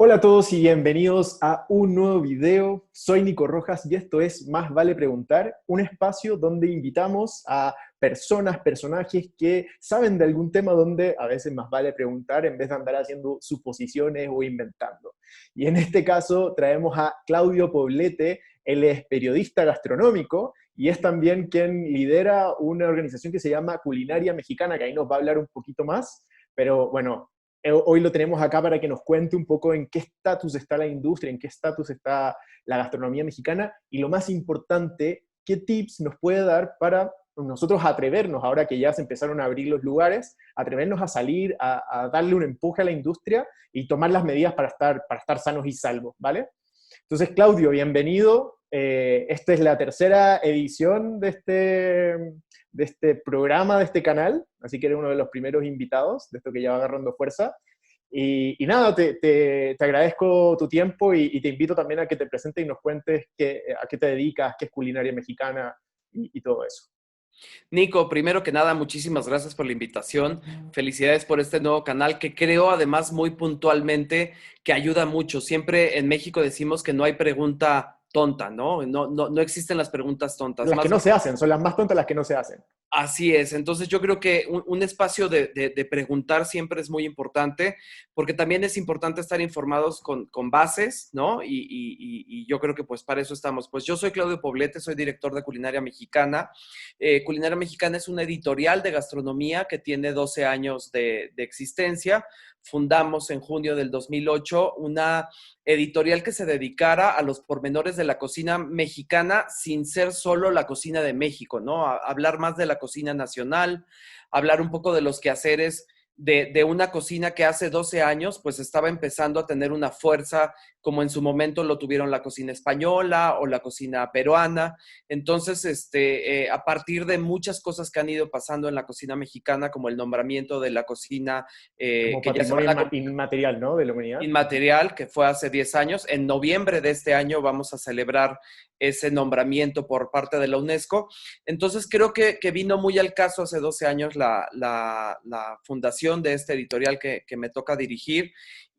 Hola a todos y bienvenidos a un nuevo video. Soy Nico Rojas y esto es Más Vale Preguntar, un espacio donde invitamos a personas, personajes que saben de algún tema donde a veces más vale preguntar en vez de andar haciendo suposiciones o inventando. Y en este caso traemos a Claudio Poblete. Él es periodista gastronómico y es también quien lidera una organización que se llama Culinaria Mexicana, que ahí nos va a hablar un poquito más. Pero bueno, hoy lo tenemos acá para que nos cuente un poco en qué estatus está la industria, en qué estatus está la gastronomía mexicana y lo más importante, qué tips nos puede dar para nosotros atrevernos, ahora que ya se empezaron a abrir los lugares, atrevernos a salir, a darle un empuje a la industria y tomar las medidas para estar sanos y salvos, ¿vale? Entonces, Claudio, bienvenido. Esta es la tercera edición de este programa, de este canal, así que eres uno de los primeros invitados de esto que ya va agarrando fuerza. Y nada, te agradezco tu tiempo y te invito también a que te presentes y nos cuentes a qué te dedicas, qué es culinaria mexicana y todo eso. Nico, primero que nada, muchísimas gracias por la invitación. Felicidades por este nuevo canal que creo además muy puntualmente que ayuda mucho. Siempre en México decimos que no hay pregunta tonta, ¿no? No existen las preguntas tontas. Las que Más no se hacen, son las más tontas las que no se hacen. así es, entonces yo creo que un espacio de preguntar siempre es muy importante, porque también es importante estar informados con bases, ¿no? Y yo creo que pues para eso estamos. Pues yo soy Claudio Poblete, soy director de Culinaria Mexicana. Culinaria Mexicana es una editorial de gastronomía que tiene 12 años de existencia. Fundamos en junio del 2008 una editorial que se dedicara a los pormenores de la cocina mexicana sin ser solo la cocina de México, ¿no? Hablar más de la cocina nacional, hablar un poco de los quehaceres de una cocina que hace 12 años pues estaba empezando a tener una fuerza como en su momento lo tuvieron la cocina española o la cocina peruana. Entonces, a partir de muchas cosas que han ido pasando en la cocina mexicana, como el nombramiento de la cocina Como que ya se patrimonio van a inmaterial, ¿no? De la humanidad. inmaterial, que fue hace 10 años. En noviembre de este año vamos a celebrar ese nombramiento por parte de la UNESCO. Entonces creo que vino muy al caso hace 12 años la fundación de este editorial que me toca dirigir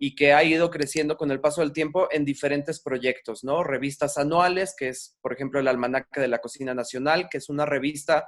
y que ha ido creciendo con el paso del tiempo en diferentes proyectos, ¿no? Revistas anuales, que es, por ejemplo, el Almanaque de la Cocina Nacional, que es una revista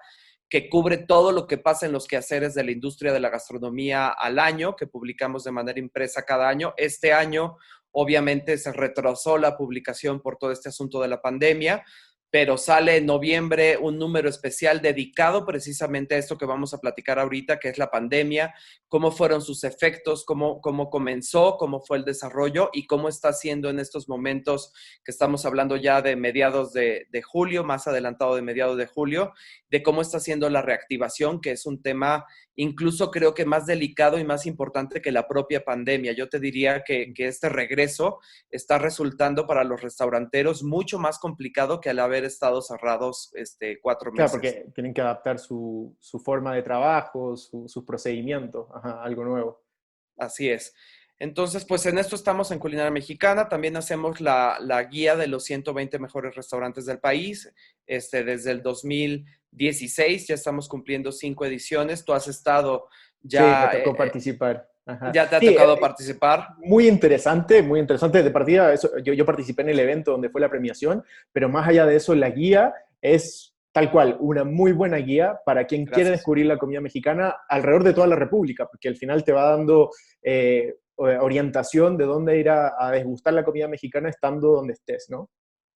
que cubre todo lo que pasa en los quehaceres de la industria de la gastronomía al año, que publicamos de manera impresa cada año. Este año, obviamente, se retrasó la publicación por todo este asunto de la pandemia, pero sale en noviembre un número especial dedicado precisamente a esto que vamos a platicar ahorita, que es la pandemia, cómo fueron sus efectos, cómo comenzó, cómo fue el desarrollo y cómo está siendo en estos momentos que estamos hablando ya de mediados de julio, más adelantado de mediados de julio, de cómo está siendo la reactivación, que es un tema incluso creo que más delicado y más importante que la propia pandemia. Yo te diría que este regreso está resultando para los restauranteros mucho más complicado que al haber estado cerrados 4 Claro, meses. porque tienen que adaptar su forma de trabajo, sus procedimientos, ajá, algo nuevo. Así es. Entonces, pues en esto estamos en Culinaria Mexicana. También hacemos la guía de los 120 mejores restaurantes del país. Desde el 2016 ya estamos cumpliendo 5 ediciones. Tú has estado Sí, me ya, tocó participar. Ajá. ya te ha Sí, tocado participar. muy interesante de partida. Yo participé en el evento donde fue la premiación, pero más allá de eso, la guía es tal cual, una muy buena guía para quien quiere Gracias. descubrir la comida mexicana alrededor de toda la República, porque al final te va dando orientación de dónde ir a degustar la comida mexicana estando donde estés, ¿no?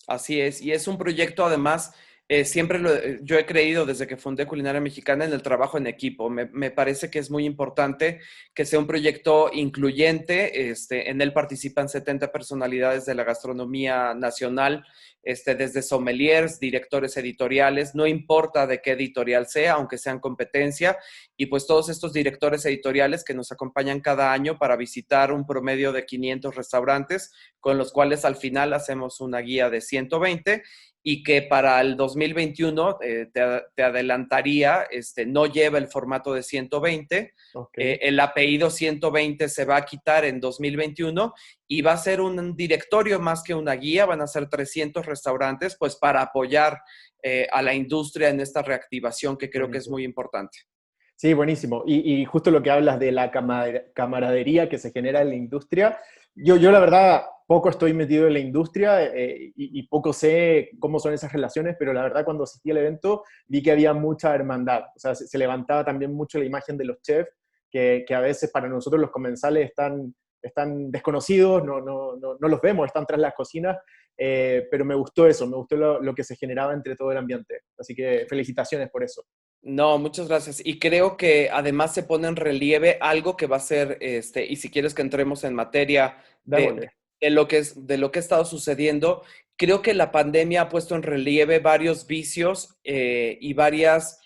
Así es, y es un proyecto además, yo he creído desde que fundé Culinaria Mexicana en el trabajo en equipo. Me parece que es muy importante que sea un proyecto incluyente. En él participan 70 personalidades de la gastronomía nacional, desde sommeliers, directores editoriales, no importa de qué editorial sea, aunque sean competencia, y pues todos estos directores editoriales que nos acompañan cada año para visitar un promedio de 500 restaurantes con los cuales al final hacemos una guía de 120 y que para el 2021, te adelantaría, no lleva el formato de 120. Ok. El apellido 120 se va a quitar en 2021 y va a ser un directorio más que una guía, van a ser 300 restaurantes, pues para apoyar a la industria en esta reactivación que creo que es Buenísimo. muy importante. Sí, buenísimo. Y justo lo que hablas de la camaradería que se genera en la industria, Yo la verdad poco estoy metido en la industria y poco sé cómo son esas relaciones, pero la verdad cuando asistí al evento vi que había mucha hermandad. O sea, se levantaba también mucho la imagen de los chefs, que a veces para nosotros los comensales están desconocidos, no los vemos, están tras las cocinas, pero me gustó eso, me gustó lo que se generaba entre todo el ambiente. Así que felicitaciones por eso. No, muchas gracias. Y creo que además se pone en relieve algo que va a ser, y si quieres que entremos en materia Démosle. de lo que de lo que ha estado sucediendo, creo que la pandemia ha puesto en relieve varios vicios y varias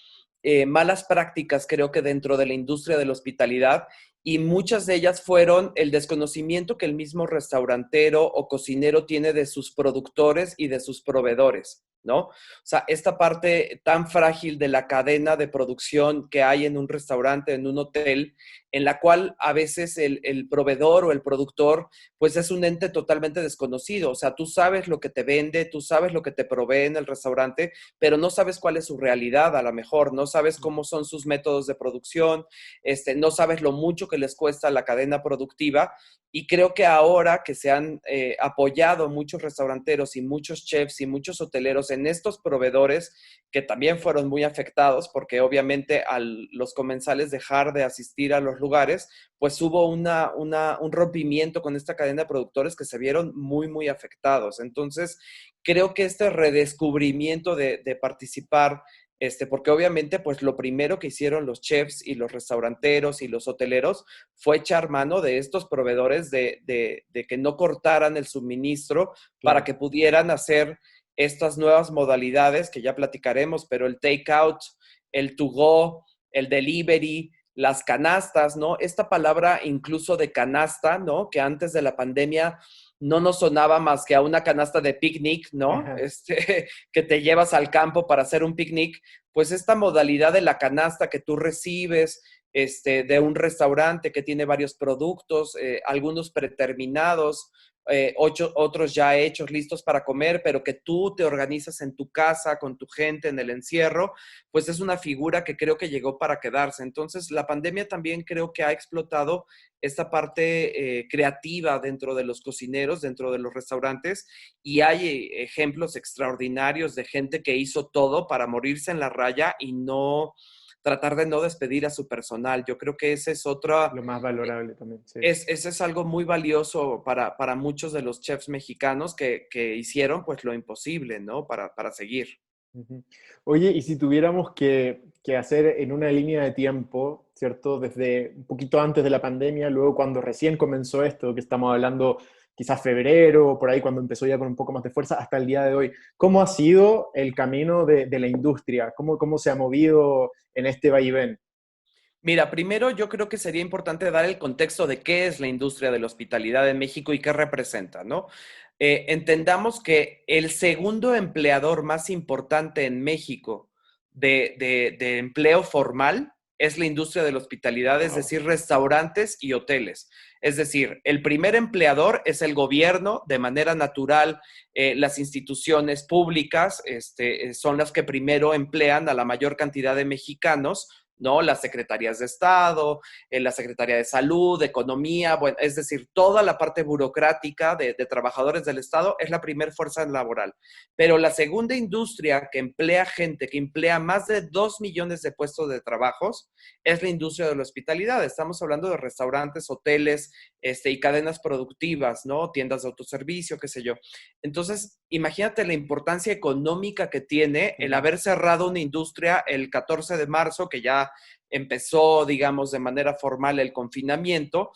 malas prácticas, creo que dentro de la industria de la hospitalidad, y muchas de ellas fueron el desconocimiento que el mismo restaurantero o cocinero tiene de sus productores y de sus proveedores, ¿no? O sea, esta parte tan frágil de la cadena de producción que hay en un restaurante, en un hotel, en la cual a veces el proveedor o el productor, pues es un ente totalmente desconocido. O sea, tú sabes lo que te vende, tú sabes lo que te provee en el restaurante, pero no sabes cuál es su realidad a lo mejor, no sabes cómo son sus métodos de producción, no sabes lo mucho que les cuesta la cadena productiva. Y creo que ahora que se han apoyado muchos restauranteros y muchos chefs y muchos hoteleros en estos proveedores que también fueron muy afectados, porque obviamente al los comensales dejar de asistir a los lugares, pues hubo un rompimiento con esta cadena de productores que se vieron muy, muy afectados. Entonces, creo que este redescubrimiento de participar, porque obviamente, pues lo primero que hicieron los chefs y los restauranteros y los hoteleros fue echar mano de estos proveedores de que no cortaran el suministro para Claro. que pudieran hacer estas nuevas modalidades que ya platicaremos, pero el takeout, el to go, el delivery, las canastas, ¿no? Esta palabra incluso de canasta, ¿no? Que antes de la pandemia no nos sonaba más que a una canasta de picnic, ¿no? Ajá. Que te llevas al campo para hacer un picnic, pues esta modalidad de la canasta que tú recibes, de un restaurante que tiene varios productos, algunos preterminados, otros ya hechos, listos para comer, pero que tú te organizas en tu casa, con tu gente, en el encierro, pues es una figura que creo que llegó para quedarse. Entonces, la pandemia también creo que ha explotado esta parte creativa dentro de los cocineros, dentro de los restaurantes, y hay ejemplos extraordinarios de gente que hizo todo para morirse en la raya y no tratar de no despedir a su personal. Yo creo que ese es otra, Lo más valorable también, sí. ese es algo muy valioso para muchos de los chefs mexicanos que hicieron pues lo imposible, ¿no? Para seguir. Ujú. Oye, y si tuviéramos que hacer en una línea de tiempo, ¿cierto? Desde un poquito antes de la pandemia, luego cuando recién comenzó esto, que estamos hablando quizás febrero, por ahí cuando empezó ya con un poco más de fuerza, hasta el día de hoy, ¿cómo ha sido el camino de la industria? ¿Cómo se ha movido en este vaivén? Mira, primero yo creo que sería importante dar el contexto de qué es la industria de la hospitalidad en México y qué representa, ¿no? Entendamos que el segundo empleador más importante en México de empleo formal es la industria de la hospitalidad, es Wow. decir, restaurantes y hoteles. Es decir, el primer empleador es el gobierno, de manera natural, las instituciones públicas son las que primero emplean a la mayor cantidad de mexicanos, ¿no? Las secretarías de Estado, la Secretaría de Salud, de Economía, bueno, es decir, toda la parte burocrática de trabajadores del Estado es la primera fuerza laboral. Pero la segunda industria que emplea gente, que emplea más de 2 millones de puestos de trabajos, es la industria de la hospitalidad. Estamos hablando de restaurantes, hoteles, y cadenas productivas, ¿no? Tiendas de autoservicio, qué sé yo. Entonces, imagínate la importancia económica que tiene el Ujú. haber cerrado una industria el 14 de marzo, que ya empezó, digamos, de manera formal el confinamiento.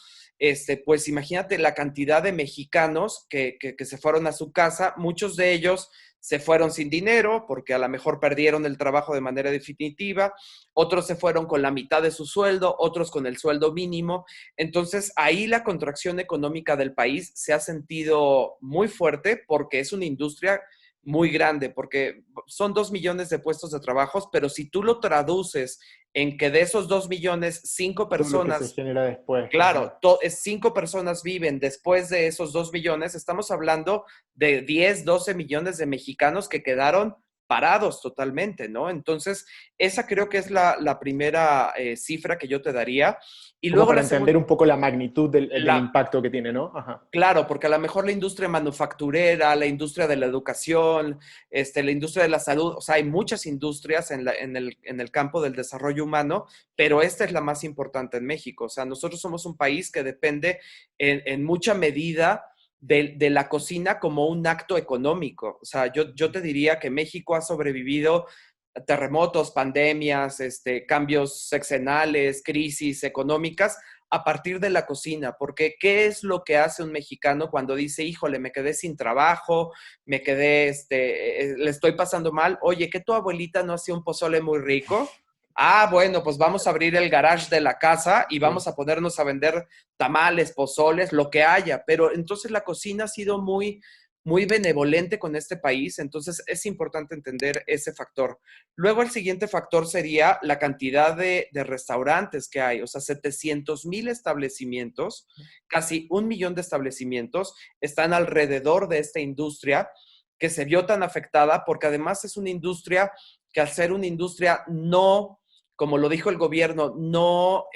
Pues imagínate la cantidad de mexicanos que se fueron a su casa, muchos de ellos se fueron sin dinero porque a lo mejor perdieron el trabajo de manera definitiva, otros se fueron con la mitad de su sueldo, otros con el sueldo mínimo. Entonces, ahí la contracción económica del país se ha sentido muy fuerte porque es una industria muy grande, porque son 2 millones de puestos de trabajo, pero si tú lo traduces en que de esos 2 millones, 5 Todo lo que se personas, genera después. claro, Ajá. 5 personas viven después de esos 2 millones, estamos hablando de 10, 12 millones de mexicanos que quedaron parados totalmente, ¿no? Entonces, esa creo que es la primera cifra que yo te daría. Y Como luego para la entender segunda, un poco la magnitud del la, impacto que tiene, ¿no? Ajá. claro, porque a lo mejor la industria manufacturera, la industria de la educación, la industria de la salud, o sea, hay muchas industrias en el campo del desarrollo humano, pero esta es la más importante en México. O sea, nosotros somos un país que depende en mucha medida de la cocina como un acto económico. O sea, yo te diría que México ha sobrevivido a terremotos, pandemias, cambios sexenales, crisis económicas a partir de la cocina, porque ¿qué es lo que hace un mexicano cuando dice, híjole, me quedé sin trabajo, me quedé, le estoy pasando mal? Oye, ¿que tu abuelita no hacía un pozole muy rico? Ah, bueno, pues vamos a abrir el garage de la casa y Sí. vamos a ponernos a vender tamales, pozoles, lo que haya. Pero entonces la cocina ha sido muy benevolente con este país, entonces es importante entender ese factor. Luego el siguiente factor sería la cantidad de restaurantes que hay, o sea, 700,000 establecimientos, casi 1 millón de establecimientos están alrededor de esta industria que se vio tan afectada porque además es una industria que al ser una industria no, como lo dijo el gobierno, no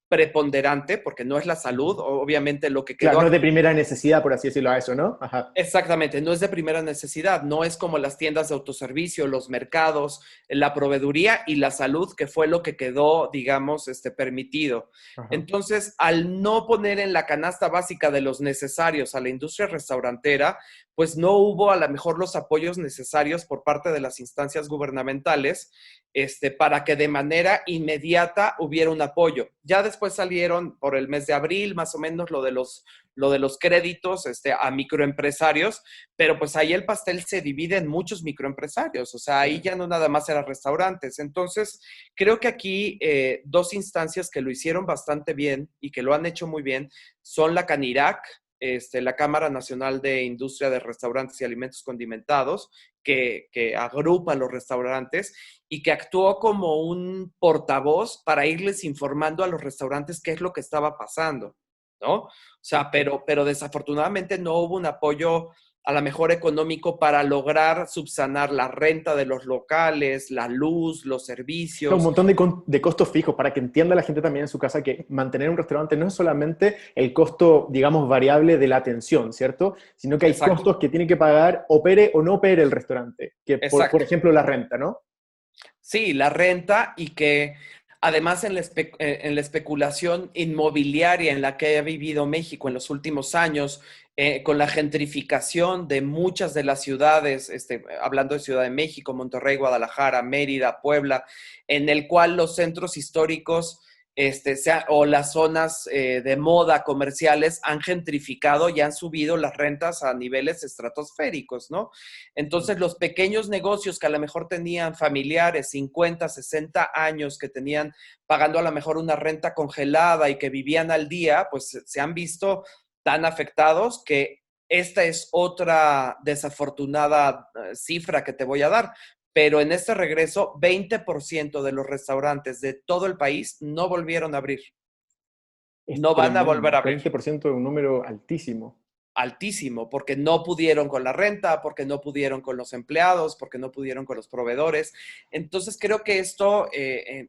preponderante, porque no es la salud, obviamente lo que Claro, quedó no es aquí. de primera necesidad, por así decirlo, a eso, ¿no? Ajá. Exactamente, no es de primera necesidad, no es como las tiendas de autoservicio, los mercados, la proveeduría y la salud, que fue lo que quedó, digamos, permitido. Ajá. Entonces, al no poner en la canasta básica de los necesarios a la industria restaurantera, pues no hubo a lo mejor los apoyos necesarios por parte de las instancias gubernamentales, para que de manera inmediata hubiera un apoyo. Ya después salieron por el mes de abril, más o menos, lo de los créditos a microempresarios, pero pues ahí el pastel se divide en muchos microempresarios, o sea, ahí Claro. ya no nada más eran restaurantes. Entonces, creo que aquí dos instancias que lo hicieron bastante bien y que lo han hecho muy bien son la CANIRAC, la Cámara Nacional de Industria de Restaurantes y Alimentos Condimentados, que agrupa los restaurantes y que actuó como un portavoz para irles informando a los restaurantes qué es lo que estaba pasando, ¿no? O sea, Perfecto. pero desafortunadamente no hubo un apoyo a lo mejor económico para lograr subsanar la renta de los locales, la luz, los Un servicios. montón de costos fijos para que entienda la gente también en su casa que mantener un restaurante no es solamente el costo, digamos, variable de la atención, ¿cierto? Sino que hay Exacto, costos que tiene que pagar, opere o no opere el restaurante, que por exacto. ejemplo la renta, ¿no? Sí, la renta y que además en la especulación inmobiliaria en la que ha vivido México en los últimos años, con la gentrificación de muchas de las ciudades, hablando de Ciudad de México, Monterrey, Guadalajara, Mérida, Puebla, en el cual los centros históricos o las zonas de moda comerciales han gentrificado y han subido las rentas a niveles estratosféricos, ¿no? Entonces, los pequeños negocios que a lo mejor tenían familiares, 50, 60 años, que tenían pagando a lo mejor una renta congelada y que vivían al día, pues se han visto tan afectados que esta es otra desafortunada cifra que te voy a dar. Pero en este regreso, 20% de los restaurantes de todo el país no volvieron a abrir. Es No van a volver tremendo, a abrir. 20% es un número altísimo. Altísimo, porque no pudieron con la renta, porque no pudieron con los empleados, porque no pudieron con los proveedores. Entonces creo que esto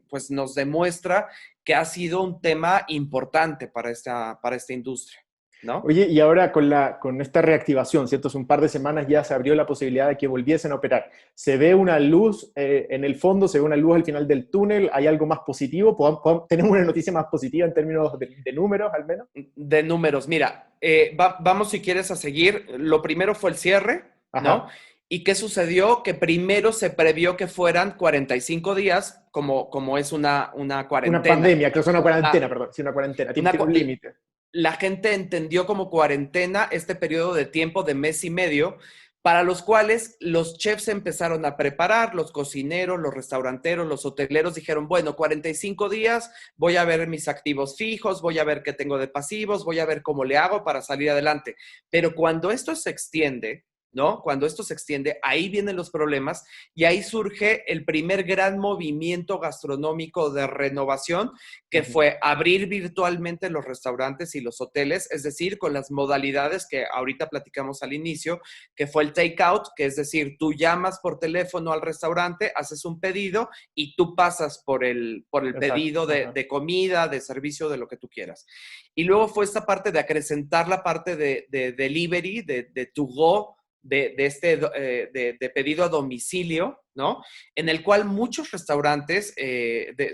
pues nos demuestra que ha sido un tema importante para esta industria, ¿no? Oye, y ahora con esta reactivación, ¿cierto? Hace un par de semanas ya se abrió la posibilidad de que volviesen a operar. ¿Se ve una luz en el fondo? ¿Se ve una luz al final del túnel? ¿Hay algo más positivo? ¿Tenemos una noticia más positiva en términos de números, al menos? De números. Mira, vamos si quieres a seguir. Lo primero fue el cierre, ¿no? Ajá. ¿Y qué sucedió? Que primero se previó que fueran 45 días, como es una Una cuarentena. pandemia, creo que es una Una, cuarentena, perdón. Sí, una cuarentena. Tiene, una, tiene un límite. la gente entendió como cuarentena este periodo de tiempo de mes y medio, para los cuales los chefs empezaron a preparar, los cocineros, los restauranteros, los hoteleros dijeron, bueno, 45 días, voy a ver mis activos fijos, voy a ver qué tengo de pasivos, voy a ver cómo le hago para salir adelante. Pero cuando esto se extiende, ¿no? Cuando esto se extiende, ahí vienen los problemas y ahí surge el primer gran movimiento gastronómico de renovación, que fue abrir virtualmente los restaurantes y los hoteles, es decir, con las modalidades que ahorita platicamos al inicio, que fue el take-out, que es decir, tú llamas por teléfono al restaurante, haces un pedido y tú pasas por el Exacto. pedido de comida, de servicio, de lo que tú quieras. Y luego fue esta parte de acrecentar la parte de delivery, de to go, de pedido a domicilio, ¿no? En el cual muchos restaurantes,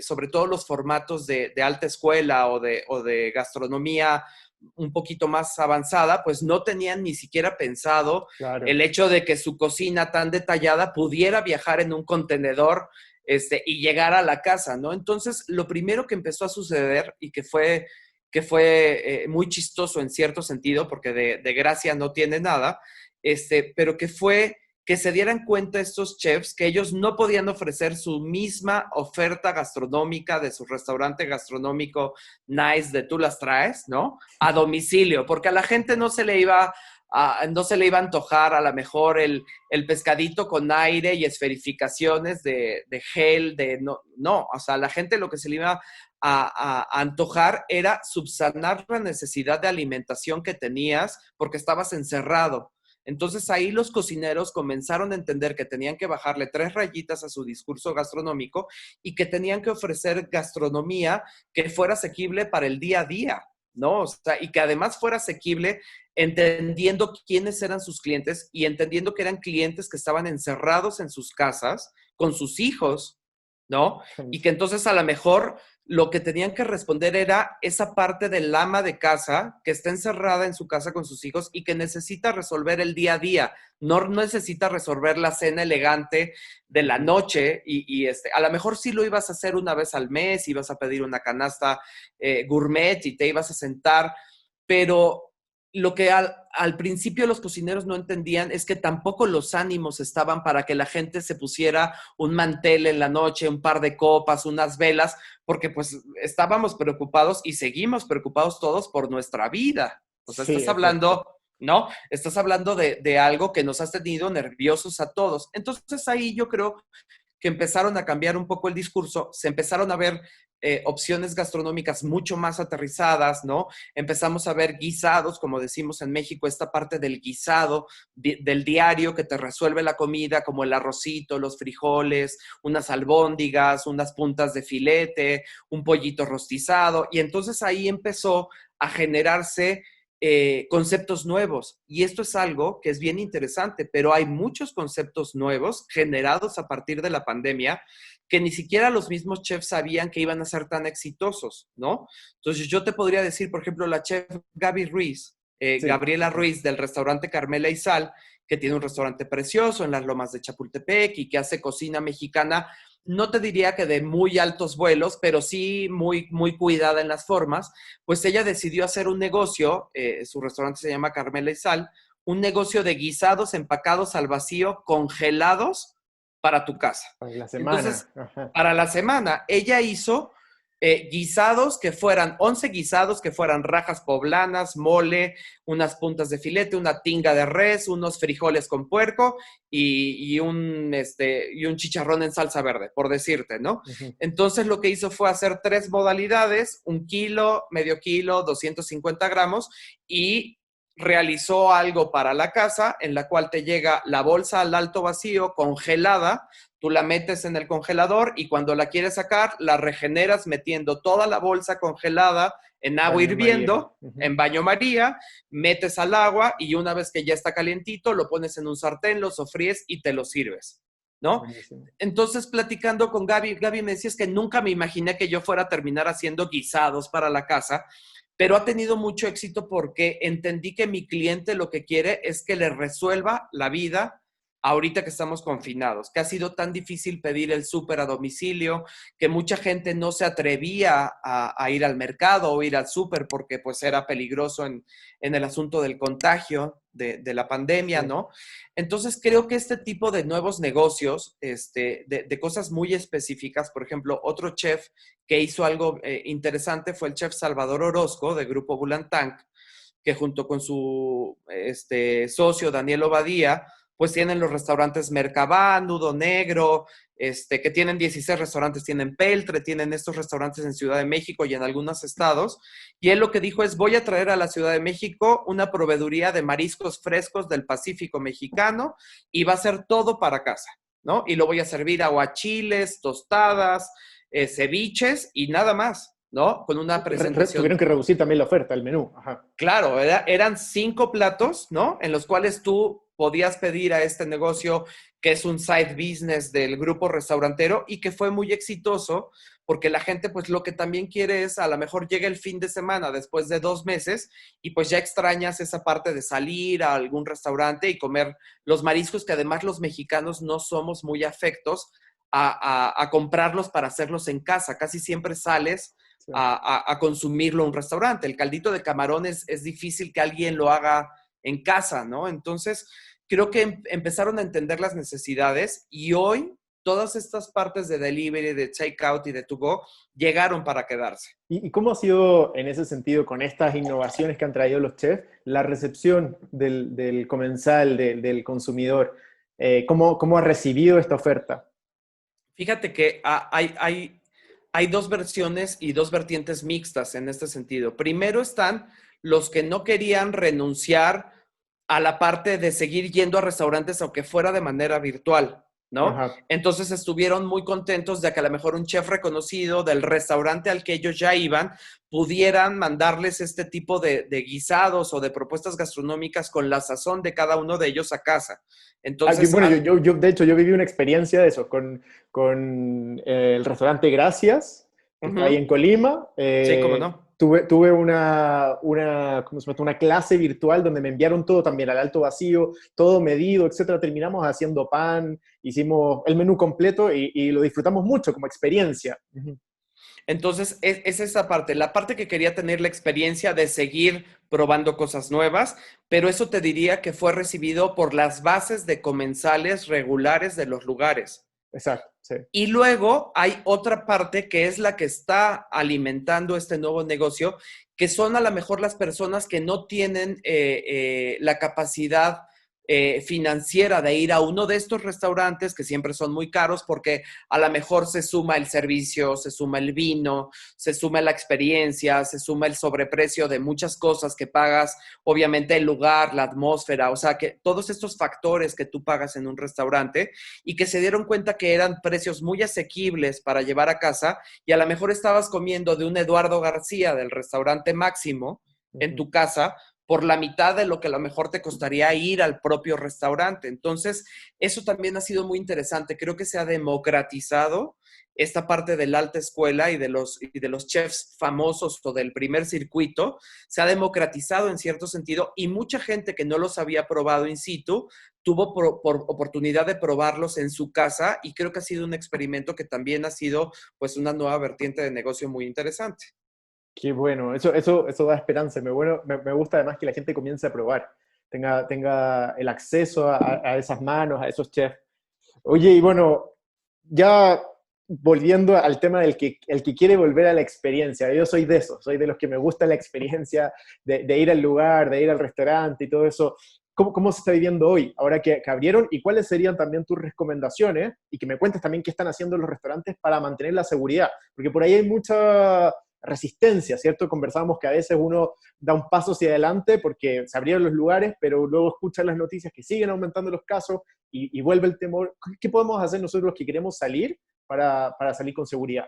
sobre todo los formatos de alta escuela o de gastronomía un poquito más avanzada, pues no tenían ni siquiera pensado Claro. el hecho de que su cocina tan detallada pudiera viajar en un contenedor y llegar a la casa, ¿no? Entonces, lo primero que empezó a suceder y que fue muy chistoso en cierto sentido, porque de gracia no tiene nada, pero que fue que se dieran cuenta estos chefs que ellos no podían ofrecer su misma oferta gastronómica de su restaurante gastronómico nice de tú las traes, ¿no? A domicilio, porque a la gente no se le iba a antojar a lo mejor el pescadito con aire y esferificaciones de gel, no, o sea, a la gente lo que se le iba a antojar era subsanar la necesidad de alimentación que tenías porque estabas encerrado. Entonces ahí los cocineros comenzaron a entender que tenían que bajarle 3 rayitas a su discurso gastronómico y que tenían que ofrecer gastronomía que fuera asequible para el día a día, ¿no? O sea, y que además fuera asequible entendiendo quiénes eran sus clientes y entendiendo que eran clientes que estaban encerrados en sus casas con sus hijos, ¿no? Y que entonces a lo mejor lo que tenían que responder era esa parte del ama de casa que está encerrada en su casa con sus hijos y que necesita resolver el día a día, no necesita resolver la cena elegante de la noche a lo mejor sí lo ibas a hacer una vez al mes, ibas a pedir una canasta gourmet y te ibas a sentar, pero lo que al principio los cocineros no entendían es que tampoco los ánimos estaban para que la gente se pusiera un mantel en la noche, un par de copas, unas velas, porque pues estábamos preocupados y seguimos preocupados todos por nuestra vida. O sea, Sí, estás exacto. hablando, ¿no? Estás hablando de algo que nos has tenido nerviosos a todos. Entonces ahí yo creo que empezaron a cambiar un poco el discurso, se empezaron a ver opciones gastronómicas mucho más aterrizadas, ¿no? Empezamos a ver guisados, como decimos en México, esta parte del guisado, del diario que te resuelve la comida, como el arrocito, los frijoles, unas albóndigas, unas puntas de filete, un pollito rostizado, y entonces ahí empezó a generarse conceptos nuevos. Y esto es algo que es bien interesante, pero hay muchos conceptos nuevos generados a partir de la pandemia que ni siquiera los mismos chefs sabían que iban a ser tan exitosos, ¿no? Entonces yo te podría decir, por ejemplo, la chef Gaby Ruiz, Sí. Gabriela Ruiz del restaurante Carmela y Sal, que tiene un restaurante precioso en las lomas de Chapultepec y que hace cocina mexicana, no te diría que de muy altos vuelos, pero sí muy, muy cuidada en las formas, pues ella decidió hacer un negocio, su restaurante se llama Carmela y Sal, un negocio de guisados empacados al vacío, congelados para tu casa. Para la Entonces, semana. Ajá. para la semana, ella hizo guisados que fueran, 11 guisados que fueran rajas poblanas, mole, unas puntas de filete, una tinga de res, unos frijoles con puerco y un chicharrón en salsa verde, por decirte, ¿no? Ujú. Entonces lo que hizo fue hacer 3 modalidades, 1 kilo, medio kilo, 250 gramos, y realizó algo para la casa en la cual te llega la bolsa al alto vacío congelada, tú la metes en el congelador y cuando la quieres sacar, la regeneras metiendo toda la bolsa congelada en agua Baño María. hirviendo, Ujú. en baño María, metes al agua y una vez que ya está calientito, lo pones en un sartén, lo sofríes y te lo sirves, ¿no? Buenísimo. Entonces, platicando con Gaby me decías que nunca me imaginé que yo fuera a terminar haciendo guisados para la casa, pero ha tenido mucho éxito porque entendí que mi cliente lo que quiere es que le resuelva la vida ahorita que estamos confinados, que ha sido tan difícil pedir el súper a domicilio, que mucha gente no se atrevía a ir al mercado o ir al súper porque pues era peligroso en el asunto del contagio de la pandemia, Sí. ¿no? Entonces creo que este tipo de nuevos negocios, de cosas muy específicas, por ejemplo, otro chef que hizo algo interesante fue el chef Salvador Orozco de Grupo Bulantank, que junto con su socio Daniel Obadía, pues tienen los restaurantes Mercabá, Nudo Negro, que tienen 16 restaurantes, tienen Peltre, tienen estos restaurantes en Ciudad de México y en algunos estados. Y él lo que dijo es, voy a traer a la Ciudad de México una proveeduría de mariscos frescos del Pacífico mexicano y va a ser todo para casa, ¿no? Y lo voy a servir aguachiles, tostadas, ceviches y nada más, ¿no? Con una presentación. Tuvieron que reducir también la oferta, el menú. Ajá. Claro, eran 5 platos, ¿no? En los cuales tú podías pedir a este negocio que es un side business del grupo restaurantero y que fue muy exitoso porque la gente pues lo que también quiere es a lo mejor llega el fin de semana después de 2 meses y pues ya extrañas esa parte de salir a algún restaurante y comer los mariscos que además los mexicanos no somos muy afectos a comprarlos para hacerlos en casa. Casi siempre sales Sí. a consumirlo en un restaurante. El caldito de camarón es difícil que alguien lo haga en casa, ¿no? Entonces, creo que empezaron a entender las necesidades y hoy todas estas partes de delivery, de takeout y de to go llegaron para quedarse. ¿Y cómo ha sido en ese sentido, con estas innovaciones que han traído los chefs, la recepción del comensal, del consumidor? ¿Cómo ha recibido esta oferta? Fíjate que hay 2 versiones y 2 vertientes mixtas en este sentido. Primero están los que no querían renunciar a la parte de seguir yendo a restaurantes aunque fuera de manera virtual, ¿no? Ajá. Entonces estuvieron muy contentos de que a lo mejor un chef reconocido del restaurante al que ellos ya iban pudieran mandarles este tipo de guisados o de propuestas gastronómicas con la sazón de cada uno de ellos a casa. Entonces, Bueno, de hecho, yo viví una experiencia de eso con el restaurante Gracias, que está ahí en Colima. sí, cómo no. Tuve ¿cómo se llama? Una clase virtual donde me enviaron todo también al alto vacío, todo medido, etcétera. Terminamos haciendo pan, hicimos el menú completo y lo disfrutamos mucho como experiencia. Ujú. Entonces, es esa parte, la parte que quería tener la experiencia de seguir probando cosas nuevas, pero eso te diría que fue recibido por las bases de comensales regulares de los lugares. Exacto, sí. Y luego hay otra parte que es la que está alimentando este nuevo negocio, que son a lo mejor las personas que no tienen la capacidad financiera de ir a uno de estos restaurantes que siempre son muy caros porque a lo mejor se suma el servicio, se suma el vino, se suma la experiencia, se suma el sobreprecio de muchas cosas que pagas, obviamente el lugar, la atmósfera, o sea que todos estos factores que tú pagas en un restaurante y que se dieron cuenta que eran precios muy asequibles para llevar a casa y a lo mejor estabas comiendo de un Eduardo García del restaurante Máximo en Ujú. tu casa por la mitad de lo que a lo mejor te costaría ir al propio restaurante. Entonces, eso también ha sido muy interesante. Creo que se ha democratizado esta parte de la alta escuela y de los chefs famosos o del primer circuito, se ha democratizado en cierto sentido y mucha gente que no los había probado in situ tuvo por oportunidad de probarlos en su casa y creo que ha sido un experimento que también ha sido pues una nueva vertiente de negocio muy interesante. Qué bueno, eso da esperanza. Me gusta además que la gente comience a probar, tenga el acceso a esas manos, a esos chefs. Oye, y bueno, ya volviendo al tema el que quiere volver a la experiencia, yo soy de esos, soy de los que me gusta la experiencia de ir al lugar, de ir al restaurante y todo eso. ¿Cómo se está viviendo hoy, ahora que abrieron? ¿Y cuáles serían también tus recomendaciones? Y que me cuentes también qué están haciendo los restaurantes para mantener la seguridad, porque por ahí hay mucha resistencia, ¿cierto? Conversábamos que a veces uno da un paso hacia adelante porque se abrieron los lugares, pero luego escuchan las noticias que siguen aumentando los casos y vuelve el temor. ¿Qué podemos hacer nosotros los que queremos salir para salir con seguridad?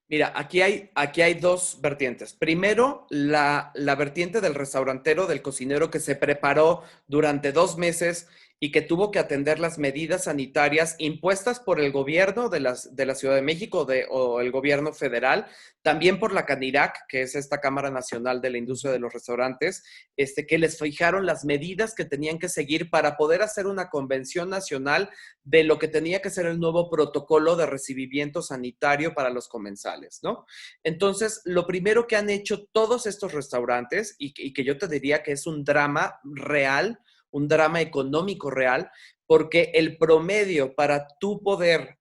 Mira, aquí hay 2 vertientes. Primero, la vertiente del restaurantero, del cocinero que se preparó durante 2 meses y que tuvo que atender las medidas sanitarias impuestas por el gobierno de la Ciudad de México o el gobierno federal, también por la CANIRAC, que es esta Cámara Nacional de la Industria de los Restaurantes, que les fijaron las medidas que tenían que seguir para poder hacer una convención nacional de lo que tenía que ser el nuevo protocolo de recibimiento sanitario para los comensales, ¿no? Entonces, lo primero que han hecho todos estos restaurantes, y que yo te diría que es un drama real, un drama económico real, porque el promedio para tú poder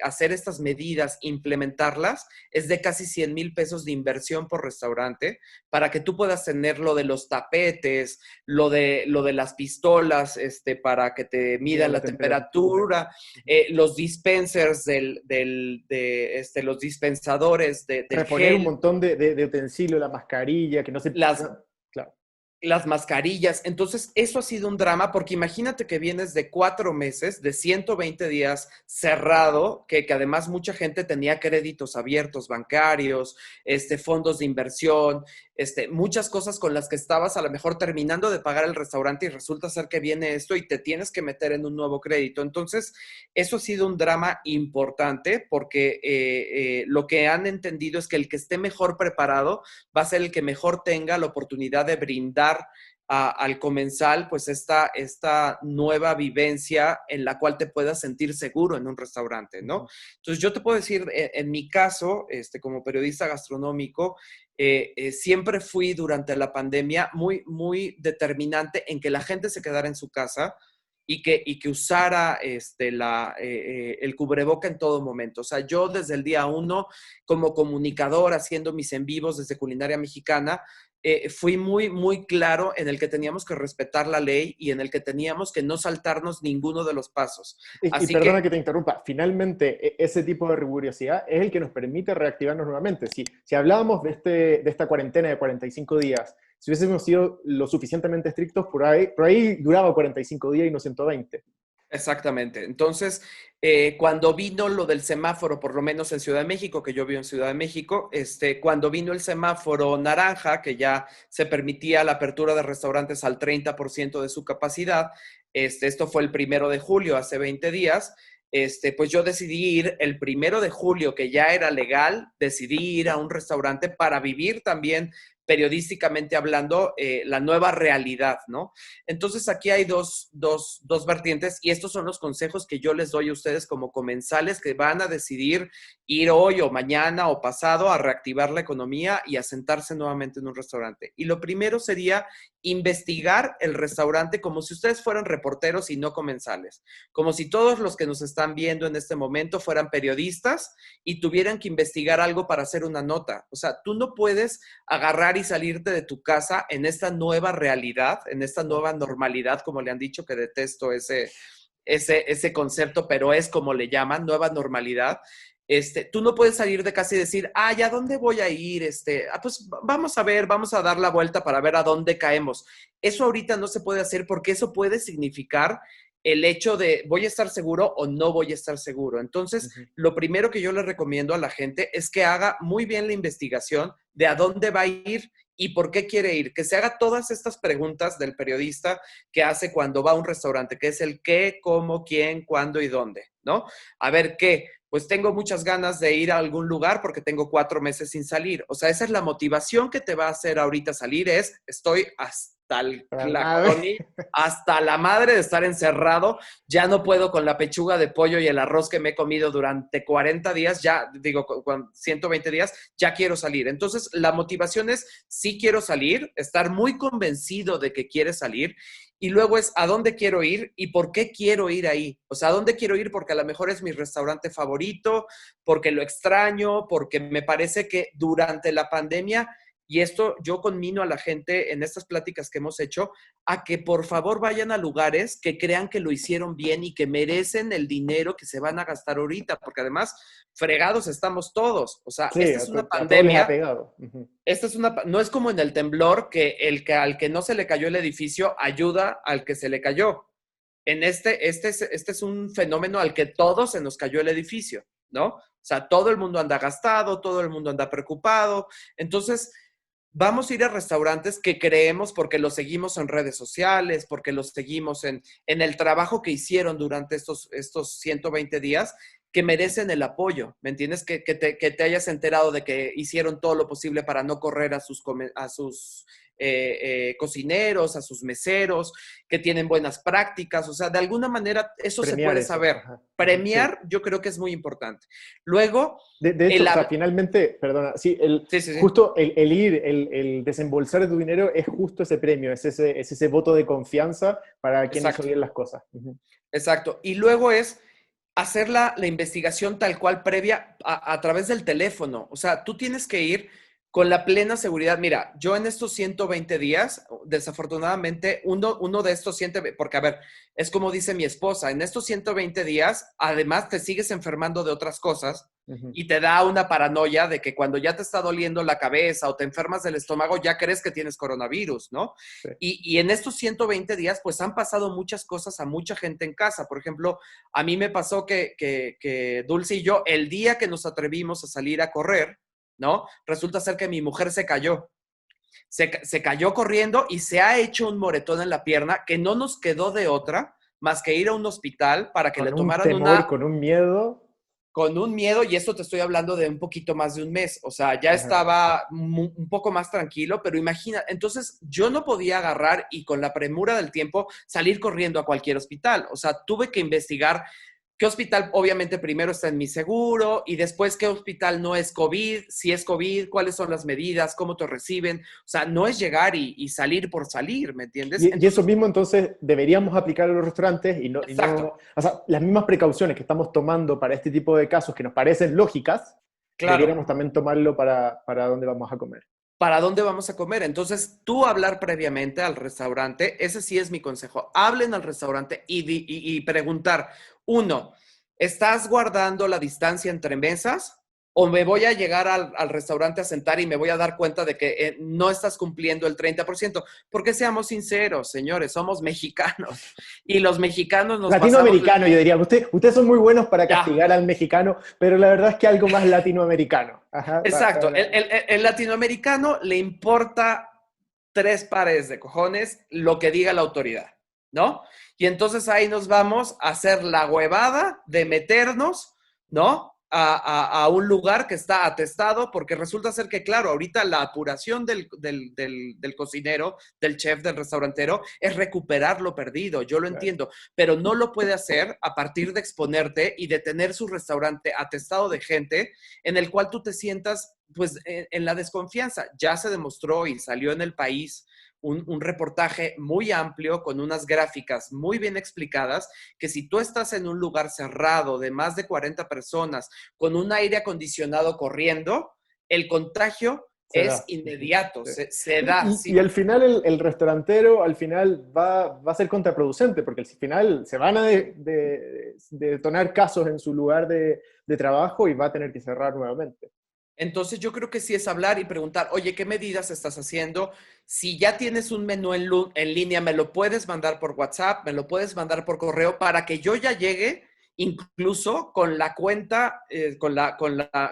hacer estas medidas, implementarlas, es de casi 100,000 pesos de inversión por restaurante para que tú puedas tener lo de los tapetes, lo de las pistolas, para que te midan la temperatura, los dispensers los dispensadores del Reponer un gel, montón de utensilios, la mascarilla, que no se... las no, claro. las mascarillas. Entonces, eso ha sido un drama porque imagínate que vienes de 4 meses, de 120 días cerrado, que además mucha gente tenía créditos abiertos, bancarios, fondos de inversión, muchas cosas con las que estabas a lo mejor terminando de pagar el restaurante y resulta ser que viene esto y te tienes que meter en un nuevo crédito. Entonces, eso ha sido un drama importante porque lo que han entendido es que el que esté mejor preparado va a ser el que mejor tenga la oportunidad de brindar al comensal pues esta nueva vivencia en la cual te puedas sentir seguro en un restaurante, ¿no? Entonces yo te puedo decir, en mi caso, como periodista gastronómico, siempre fui durante la pandemia muy, muy determinante en que la gente se quedara en su casa y que usara el cubreboca en todo momento. O sea, yo desde el día uno, como comunicador, haciendo mis en vivos desde Culinaria Mexicana, fui muy, muy claro en el que teníamos que respetar la ley y en el que teníamos que no saltarnos ninguno de los pasos. Y Así perdona que que te interrumpa, finalmente ese tipo de rigurosidad es el que nos permite reactivarnos nuevamente. Si hablábamos de esta cuarentena de 45 días, si hubiésemos sido lo suficientemente estrictos, por ahí duraba 45 días y no 120. exactamente. Entonces, cuando vino lo del semáforo, por lo menos en Ciudad de México, que yo vivo en Ciudad de México, cuando vino el semáforo naranja, que ya se permitía la apertura de restaurantes al 30% de su capacidad, esto fue el 1 de julio, hace 20 días, pues yo decidí ir el 1 de julio, que ya era legal, decidí ir a un restaurante para vivir también periodísticamente hablando, la nueva realidad, ¿no? Entonces aquí hay dos vertientes y estos son los consejos que yo les doy a ustedes como comensales que van a decidir ir hoy o mañana o pasado a reactivar la economía y a sentarse nuevamente en un restaurante. Y lo primero sería investigar el restaurante como si ustedes fueran reporteros y no comensales, como si todos los que nos están viendo en este momento fueran periodistas y tuvieran que investigar algo para hacer una nota. O sea, tú no puedes agarrar y salirte de tu casa en esta nueva realidad, en esta nueva normalidad, como le han dicho, que detesto ese concepto, pero es como le llaman, nueva normalidad. Tú no puedes salir de casa y decir, ¿y a dónde voy a ir? Pues vamos a ver, vamos a dar la vuelta para ver a dónde caemos. Eso ahorita no se puede hacer porque eso puede significar el hecho de voy a estar seguro o no voy a estar seguro. Entonces, lo primero que yo le recomiendo a la gente es que haga muy bien la investigación de a dónde va a ir y por qué quiere ir, que se haga todas estas preguntas del periodista que hace cuando va a un restaurante, que es el qué, cómo, quién, cuándo y dónde, ¿no? A ver, ¿qué? Pues tengo muchas ganas de ir a algún lugar porque tengo 4 meses sin salir. O sea, esa es la motivación que te va a hacer ahorita salir, estoy hasta el Para nada. claconi, hasta la madre de estar encerrado, ya no puedo con la pechuga de pollo y el arroz que me he comido durante 40 días, ya digo, con 120 días, ya quiero salir. Entonces, la motivación es, sí quiero salir, estar muy convencido de que quieres salir, y luego es a dónde quiero ir y por qué quiero ir ahí. O sea, a dónde quiero ir porque a lo mejor es mi restaurante favorito, porque lo extraño, porque me parece que durante la pandemia, y esto yo conmino a la gente en estas pláticas que hemos hecho, a que por favor vayan a lugares que crean que lo hicieron bien y que merecen el dinero que se van a gastar ahorita, porque además fregados estamos todos. O sea, Sí, esta es una a todos les ha pandemia. pegado. No es como en el temblor que al que no se le cayó el edificio ayuda al que se le cayó. En este es un fenómeno al que todos se nos cayó el edificio, ¿no? O sea, todo el mundo anda gastado, todo el mundo anda preocupado. Entonces, vamos a ir a restaurantes que creemos porque los seguimos en redes sociales, porque los seguimos en el trabajo que hicieron durante estos 120 días, que merecen el apoyo, ¿me entiendes? Que te hayas enterado de que hicieron todo lo posible para no correr a sus cocineros, a sus meseros, que tienen buenas prácticas, o sea, de alguna manera eso se Premiar puede eso. saber. Ajá. Sí. Premiar yo creo que es muy importante. Luego, De hecho, el... o sea, finalmente, perdona, sí, Sí, sí, sí. justo el ir, el desembolsar tu dinero es justo ese premio, es ese voto de confianza para quien hizo Exacto. bien las cosas. Exacto. Y luego es hacer la investigación tal cual previa a través del teléfono. O sea, tú tienes que ir con la plena seguridad. Mira, yo en estos 120 días, desafortunadamente, uno de estos 120, porque a ver, es como dice mi esposa, en estos 120 días, además te sigues enfermando de otras cosas Ujú. y te da una paranoia de que cuando ya te está doliendo la cabeza o te enfermas del estómago, ya crees que tienes coronavirus, ¿no? Sí. Y en estos 120 días, pues han pasado muchas cosas a mucha gente en casa. Por ejemplo, a mí me pasó que Dulce y yo, el día que nos atrevimos a salir a correr, ¿no? Resulta ser que mi mujer se cayó. Se cayó corriendo y se ha hecho un moretón en la pierna que no nos quedó de otra más que ir a un hospital para que le Con un tomaran temor, una, con un miedo. con un miedo, y esto te estoy hablando de un poquito más de un mes, o sea, ya Ajá. estaba un poco más tranquilo, pero imagina, entonces yo no podía agarrar y con la premura del tiempo salir corriendo a cualquier hospital, o sea, tuve que investigar qué hospital obviamente primero está en mi seguro y después qué hospital no es COVID, si es COVID, cuáles son las medidas, cómo te reciben, o sea, no es llegar y salir por salir, ¿me entiendes? Y eso Entonces, mismo entonces deberíamos aplicar a los restaurantes y exacto, no, o sea, las mismas precauciones que estamos tomando para este tipo de casos que nos parecen lógicas, claro. debiéramos también tomarlo para dónde vamos a comer. ¿Para dónde vamos a comer? Entonces, tú hablar previamente al restaurante, ese sí es mi consejo. Hablen al restaurante y preguntar, uno, ¿estás guardando la distancia entre mesas? ¿O me voy a llegar al restaurante a sentar y me voy a dar cuenta de que no estás cumpliendo el 30%? Porque seamos sinceros, señores, somos mexicanos y los mexicanos nos pasamos Latinoamericano, yo diría. Ustedes son muy buenos para ya. castigar al mexicano, pero la verdad es que algo más latinoamericano. Ajá, Exacto. El latinoamericano le importa tres pares de cojones lo que diga la autoridad, ¿no? Y entonces ahí nos vamos a hacer la huevada de meternos, ¿no? A un lugar que está atestado, porque resulta ser que, claro, ahorita la apuración del cocinero, del chef, del restaurantero, es recuperar lo perdido, yo lo claro. entiendo, pero no lo puede hacer a partir de exponerte y de tener su restaurante atestado de gente en el cual tú te sientas pues en la desconfianza. Ya se demostró y salió en el país un reportaje muy amplio con unas gráficas muy bien explicadas que si tú estás en un lugar cerrado de más de 40 personas con un aire acondicionado corriendo, el contagio Se es da. Ujú, inmediato, sí. se da, Y sí. al final el restaurantero al final va a ser contraproducente, porque al final se van a detonar casos en su lugar de trabajo y va a tener que cerrar nuevamente. Entonces yo creo que sí es hablar y preguntar, oye, ¿qué medidas estás haciendo? Si ya tienes un menú en línea, me lo puedes mandar por WhatsApp, me lo puedes mandar por correo para que yo ya llegue incluso con la cuenta,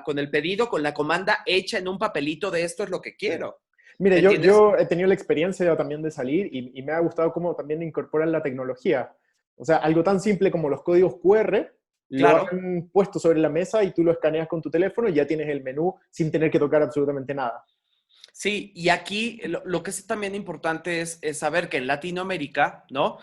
con el pedido, con la comanda hecha en un papelito de esto es lo que Sí. quiero. Mire, ¿Me yo, entiendes? yo he tenido la experiencia también de salir y me ha gustado cómo también incorporan la tecnología. O sea, algo tan simple como los códigos QR lo Claro. han puesto sobre la mesa y tú lo escaneas con tu teléfono y ya tienes el menú sin tener que tocar absolutamente nada. Sí, y aquí lo que es también importante es saber que en Latinoamérica, ¿no?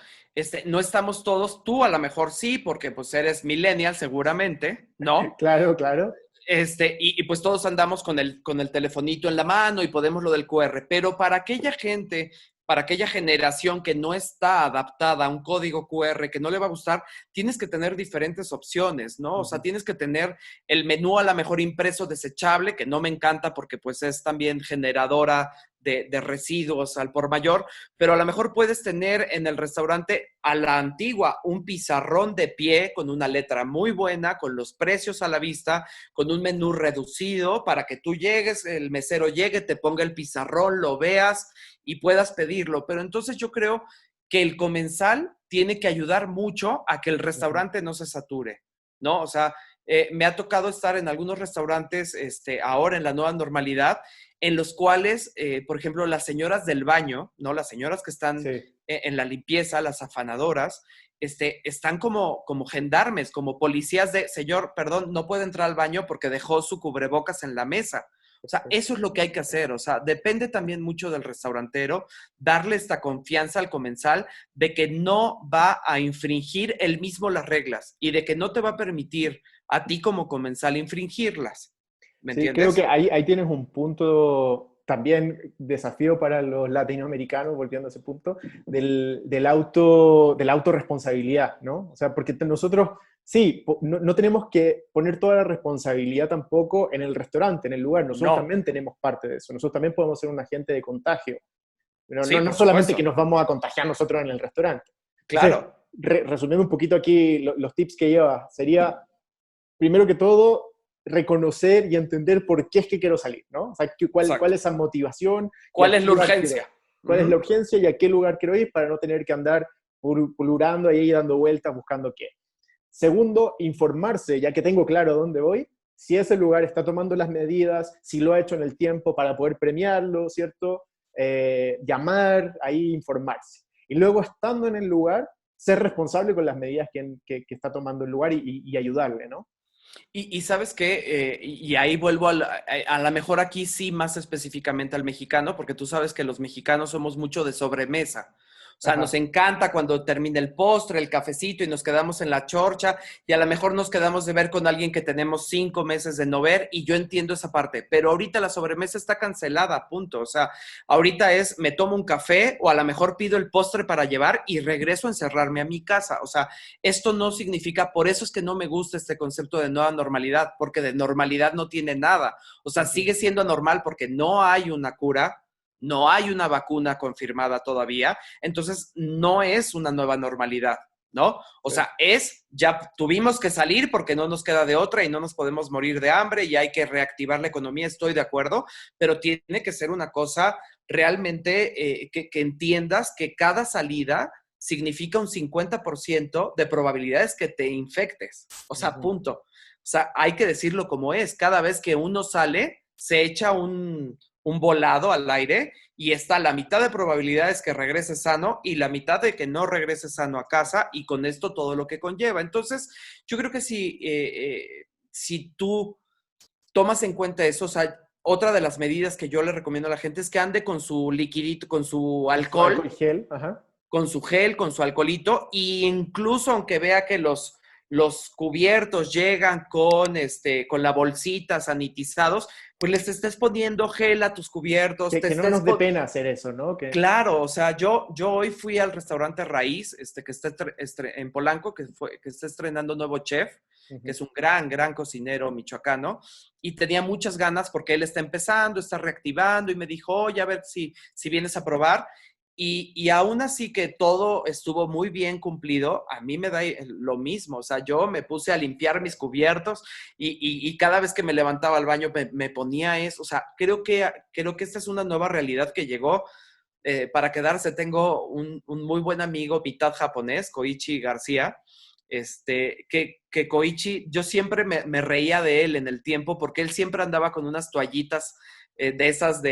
No estamos todos, tú a lo mejor sí, porque pues eres millennial seguramente, ¿no? Claro, claro. Y pues todos andamos con el telefonito en la mano y podemos lo del QR, pero para aquella gente, para aquella generación que no está adaptada a un código QR, que no le va a gustar, tienes que tener diferentes opciones, ¿no? O sea, Ujú. tienes que tener el menú a lo mejor impreso desechable, que no me encanta porque pues es también generadora de residuos al por mayor, pero a lo mejor puedes tener en el restaurante a la antigua un pizarrón de pie con una letra muy buena, con los precios a la vista, con un menú reducido para que tú llegues, el mesero llegue, te ponga el pizarrón, lo veas y puedas pedirlo. Pero entonces yo creo que el comensal tiene que ayudar mucho a que el Ujú. restaurante no se sature, ¿no? O sea, me ha tocado estar en algunos restaurantes ahora en la nueva normalidad, en los cuales, por ejemplo, las señoras del baño, ¿no? Las señoras que están Sí. en la limpieza, las afanadoras, están como gendarmes, como policías de, señor, perdón, no puede entrar al baño porque dejó su cubrebocas en la mesa. O sea, eso es lo que hay que hacer. O sea, depende también mucho del restaurantero, darle esta confianza al comensal de que no va a infringir él mismo las reglas y de que no te va a permitir a ti como comensal infringirlas. ¿Me Sí, creo que entiendes? ahí tienes un punto también desafío para los latinoamericanos, volviendo a ese punto, de la autorresponsabilidad, ¿no? O sea, porque nosotros sí, no tenemos que poner toda la responsabilidad tampoco en el restaurante, en el lugar. Nosotros No, también tenemos parte de eso. Nosotros también podemos ser un agente de contagio. Pero sí, no por solamente que supuesto. nos vamos a contagiar nosotros en el restaurante. Entonces, Claro, resumiendo un poquito aquí los tips que lleva, sería, primero que todo, reconocer y entender por qué es que quiero salir, ¿no? O sea, cuál exacto. es esa motivación y a ¿Cuál es qué la lugar quiero, urgencia? cuál es la Ujú. urgencia y a qué lugar quiero ir para no tener que andar pululando ahí, dando vueltas, buscando qué. Segundo, informarse, ya que tengo claro a dónde voy, si ese lugar está tomando las medidas, si lo ha hecho en el tiempo para poder premiarlo, ¿cierto? Llamar, ahí informarse. Y luego, estando en el lugar, ser responsable con las medidas que está tomando el lugar y ayudarle, ¿no? Y sabes qué, y ahí vuelvo a la mejor aquí sí más específicamente al mexicano, porque tú sabes que los mexicanos somos mucho de sobremesa. O sea, nos Ajá. encanta cuando termina el postre, el cafecito y nos quedamos en la chorcha y a lo mejor nos quedamos de ver con alguien que tenemos 5 meses de no ver y yo entiendo esa parte, pero ahorita la sobremesa está cancelada, punto. O sea, ahorita es me tomo un café o a lo mejor pido el postre para llevar y regreso a encerrarme a mi casa. O sea, esto no significa, por eso es que no me gusta este concepto de nueva normalidad, porque de normalidad no tiene nada. O sea, Ujú. sigue siendo anormal porque no hay una cura, no hay una vacuna confirmada todavía, entonces no es una nueva normalidad, ¿no? O Sí. sea, ya tuvimos que salir porque no nos queda de otra y no nos podemos morir de hambre y hay que reactivar la economía, estoy de acuerdo, pero tiene que ser una cosa realmente que entiendas que cada salida significa un 50% de probabilidades que te infectes. O sea, Ujú. punto. O sea, hay que decirlo como es. Cada vez que uno sale, se echa un volado al aire y está la mitad de probabilidades que regrese sano y la mitad de que no regrese sano a casa y con esto todo lo que conlleva. Entonces, yo creo que si tú tomas en cuenta eso, o sea, otra de las medidas que yo le recomiendo a la gente es que ande con su liquidito, con su Con su alcohol alcohol, gel, ajá. con su gel, con su alcoholito, e incluso aunque vea que los cubiertos llegan con la bolsita sanitizados, pues les estés poniendo gel a tus cubiertos, te Que no estés nos dé pena hacer eso, ¿no? Claro, o sea, yo hoy fui al restaurante Raíz, que está en Polanco, que está estrenando un nuevo chef, que Ujú. es un gran, gran cocinero michoacano, y tenía muchas ganas porque él está empezando, está reactivando, y me dijo, oye, a ver si vienes a probar. Y aún así que todo estuvo muy bien cumplido, a mí me da lo mismo, o sea, yo me puse a limpiar mis cubiertos y cada vez que me levantaba al baño me ponía eso, o sea, creo que esta es una nueva realidad que llegó para quedarse. Tengo un muy buen amigo, mitad japonés, Koichi García, que Koichi, yo siempre me reía de él en el tiempo porque él siempre andaba con unas toallitas de esas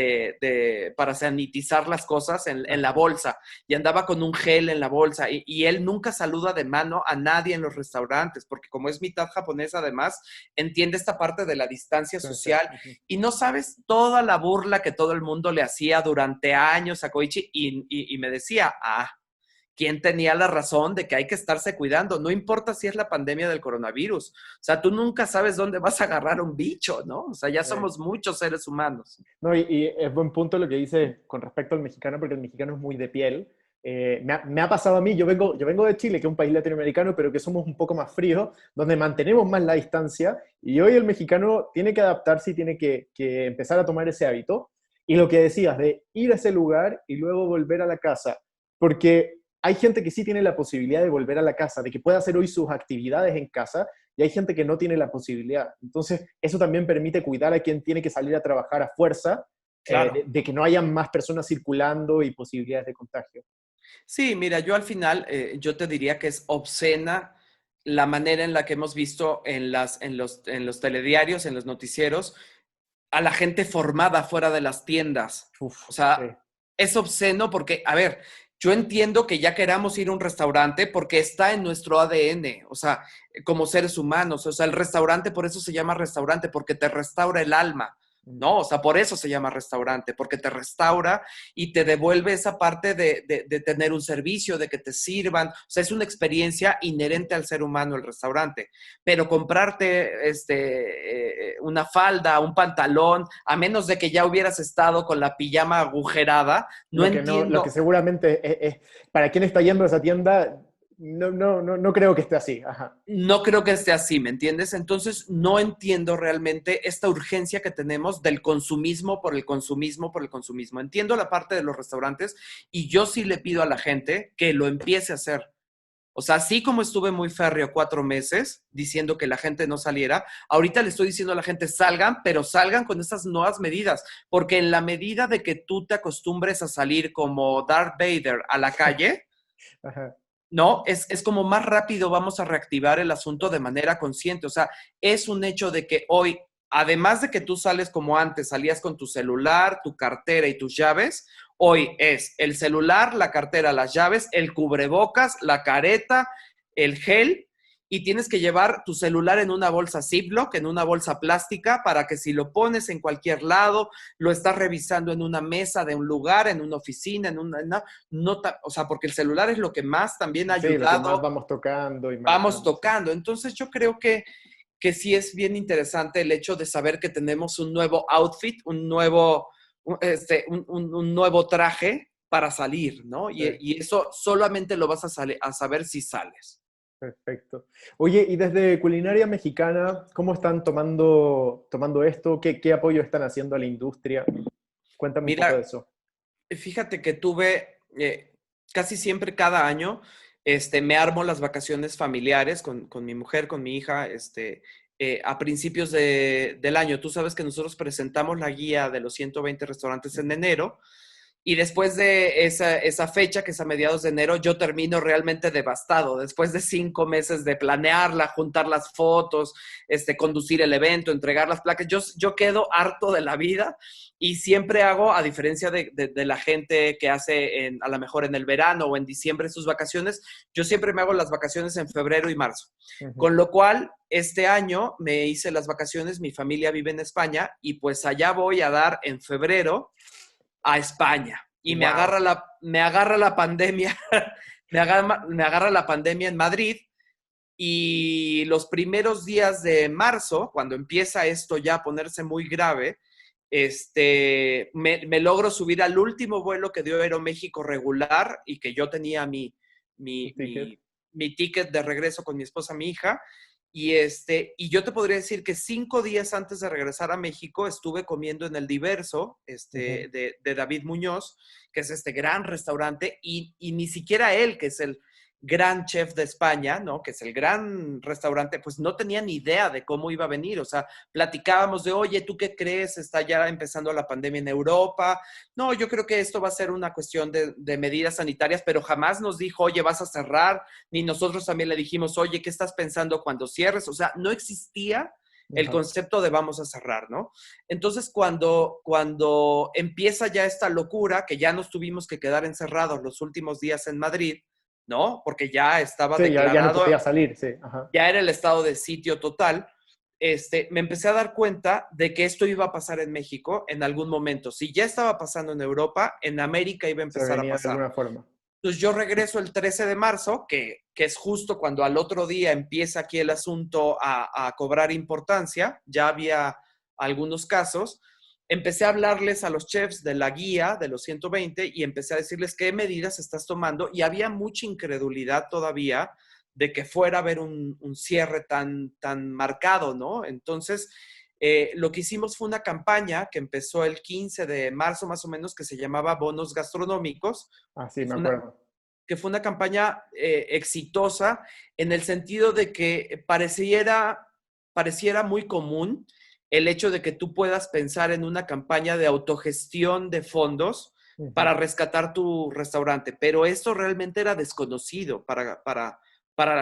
para sanitizar las cosas en la Ajá. bolsa y andaba con un gel en la bolsa y él nunca saluda de mano a nadie en los restaurantes porque como es mitad japonés además, entiende esta parte de la distancia Entonces, social y no sabes toda la burla que todo el mundo le hacía durante años a Koichi y me decía, ¿quién tenía la razón de que hay que estarse cuidando? No importa si es la pandemia del coronavirus. O sea, tú nunca sabes dónde vas a agarrar un bicho, ¿no? O sea, ya somos muchos seres humanos. no, y es buen punto lo que dice con respecto al mexicano, porque el mexicano es muy de piel. Me ha pasado a mí, yo vengo de Chile, que es un país latinoamericano, pero que somos un poco más fríos, donde mantenemos más la distancia, y hoy el mexicano tiene que adaptarse y tiene que empezar a tomar ese hábito. Y lo que decías, de ir a ese lugar y luego volver a la casa, porque hay gente que sí tiene la posibilidad de volver a la casa, de que pueda hacer hoy sus actividades en casa, y hay gente que no tiene la posibilidad. Entonces, eso también permite cuidar a quien tiene que salir a trabajar a fuerza, Claro. de que no haya más personas circulando y posibilidades de contagio. Sí, mira, yo al final, yo te diría que es obscena la manera en la que hemos visto en los telediarios, en los noticieros, a la gente formada fuera de las tiendas. Uf, O sí. sea, es obsceno porque, a ver, yo entiendo que ya queramos ir a un restaurante porque está en nuestro ADN, o sea, como seres humanos. O sea, el restaurante por eso se llama restaurante, porque te restaura el alma. ¿No? O sea, por eso se llama restaurante, porque te restaura y te devuelve esa parte de tener un servicio, de que te sirvan. O sea, es una experiencia inherente al ser humano el restaurante. Pero comprarte una falda, un pantalón, a menos de que ya hubieras estado con la pijama agujerada, no Lo que entiendo. seguramente para quien está yendo a esa tienda, no creo que esté así. Ajá. No creo que esté así, ¿me entiendes? Entonces, no entiendo realmente esta urgencia que tenemos del consumismo por el consumismo por el consumismo. Entiendo la parte de los restaurantes y yo sí le pido a la gente que lo empiece a hacer. O sea, así como estuve muy férreo 4 meses diciendo que la gente no saliera, ahorita le estoy diciendo a la gente salgan, pero salgan con estas nuevas medidas, porque en la medida de que tú te acostumbres a salir como Darth Vader a la calle, Ajá. ¿no? Es como más rápido vamos a reactivar el asunto de manera consciente. O sea, es un hecho de que hoy, además de que tú sales como antes, salías con tu celular, tu cartera y tus llaves, hoy es el celular, la cartera, las llaves, el cubrebocas, la careta, el gel, y tienes que llevar tu celular en una bolsa Ziploc, en una bolsa plástica, para que si lo pones en cualquier lado, lo estás revisando en una mesa de un lugar, en una oficina, en una... No, o sea, porque el celular es lo que más también ha Sí, lo que más ayudado, vamos tocando y vamos manejando. Sí. tocando. Entonces yo creo que sí es bien interesante el hecho de saber que tenemos un nuevo outfit, un nuevo traje para salir, ¿no? Sí. Y eso solamente lo vas a saber si sales. Perfecto. Oye, y desde culinaria mexicana, ¿cómo están tomando esto? ¿Qué apoyo están haciendo a la industria? Cuéntame un poco de Mira, eso. fíjate que tuve casi siempre cada año, me armo las vacaciones familiares con mi mujer, con mi hija, a principios del año. Tú sabes que nosotros presentamos la guía de los 120 restaurantes en enero. Y después de esa fecha, que es a mediados de enero, yo termino realmente devastado. Después de 5 meses de planearla, juntar las fotos, conducir el evento, entregar las placas, yo quedo harto de la vida y siempre hago, a diferencia de la gente que hace a lo mejor en el verano o en diciembre sus vacaciones, yo siempre me hago las vacaciones en febrero y marzo. Ujú. Con lo cual, este año me hice las vacaciones, mi familia vive en España y pues allá voy a dar en febrero a España y Wow. me agarra la pandemia, me agarra la pandemia en Madrid y los primeros días de marzo, cuando empieza esto ya a ponerse muy grave, me logro subir al último vuelo que dio Aeroméxico regular y que yo tenía Tu mi, ticket. mi, mi ticket de regreso con mi esposa, mi hija, y yo te podría decir que 5 días antes de regresar a México estuve comiendo en el Diverso Ujú. de David Muñoz, que es este gran restaurante, y ni siquiera él, que es el gran chef de España, ¿no? Que es el gran restaurante, pues no tenía ni idea de cómo iba a venir. O sea, platicábamos de, oye, ¿tú qué crees? Está ya empezando la pandemia en Europa. No, yo creo que esto va a ser una cuestión de medidas sanitarias, pero jamás nos dijo, oye, vas a cerrar, ni nosotros también le dijimos, oye, ¿qué estás pensando cuando cierres? O sea, no existía el Ajá. concepto de vamos a cerrar, ¿no? Entonces, cuando empieza ya esta locura, que ya nos tuvimos que quedar encerrados los últimos días en Madrid, ¿no? Porque ya estaba Sí, ya no declarado, podía salir, sí. Ajá. ya era el estado de sitio total. Me empecé a dar cuenta de que esto iba a pasar en México en algún momento. Si ya estaba pasando en Europa, en América iba a Se empezar a venía de pasar. alguna forma. Entonces yo regreso el 13 de marzo, que es justo cuando al otro día empieza aquí el asunto a cobrar importancia, ya había algunos casos, empecé a hablarles a los chefs de la guía de los 120 y empecé a decirles qué medidas estás tomando y había mucha incredulidad todavía de que fuera a haber un cierre tan marcado, ¿no? Entonces, lo que hicimos fue una campaña que empezó el 15 de marzo más o menos, que se llamaba Bonos Gastronómicos, Ah, sí, que me fue una, acuerdo. que fue una campaña exitosa en el sentido de que pareciera muy común el hecho de que tú puedas pensar en una campaña de autogestión de fondos Ujú. para rescatar tu restaurante, pero esto realmente era desconocido para